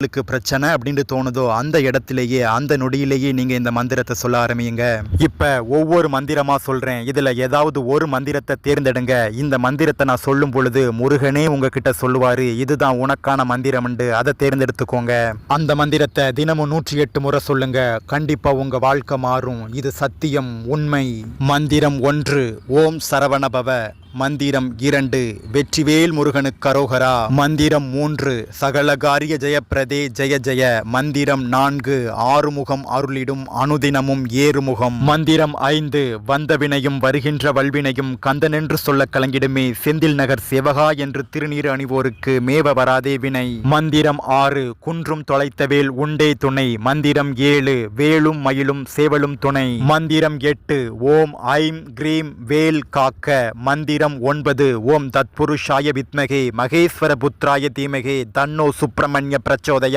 உங்களுக்கு பிரச்சனை அப்படின்னு தோணுதோ அந்த இடத்திலேயே அந்த நொடியிலேயே நீங்க இந்த மந்திரத்தை சொல்ல ஆரம்பிங்க. இப்ப ஒவ்வொரு மந்திரமா சொல்றேன், இதுல ஏதாவது ஒரு மந்திரத்தை தேர்ந்தெடுங்க. இந்த மந்திரத்தை நான் சொல்லும் பொழுது முருகனே உங்ககிட்ட சொல்லுவாரு, இதுதான் உனக்கான மந்திரம், அதை தேர்ந்தெடுத்துக்கோங்க. அந்த மந்திரத்தை தினமும் 108 முறை சொல்லுங்க. கண்டிப்பா உங்க வாழ்க்கை மாறும். இது சத்தியம், உண்மை. மந்திரம் 1, ஓம் சரவணபவ. மந்திரம் 2, வெற்றிவேல் முருகனுக்கு கரோகரா. மந்திரம் 3, சகலகாரிய ஜெயப்பிரதே ஜெய ஜெய. மந்திரம் 4, ஆறுமுகம் அருளிடும் அனுதினமும் ஏறுமுகம். மந்திரம் 5, வந்த வினையும் வருகின்ற வல்வினையும் கந்தனென்று சொல்ல கலங்கிடுமே செந்தில் நகர் சிவகா என்று திருநீர் அணிவோருக்கு மேவ வராதே வினை. மந்திரம் 6, குன்றும் தொலைத்தவேல் உண்டே துணை. மந்திரம் 7, வேலும் மயிலும் சேவலும் துணை. மந்திரம் 8, ஓம் ஐம் கிரீம் வேல் காக்க. மந்திரம் 9, ஓம் தத்புருஷாய வித்மகே மகேஸ்வர புத்ராய தீமகே தன்னோ சுப்பிரமணிய பிரச்சோதயா.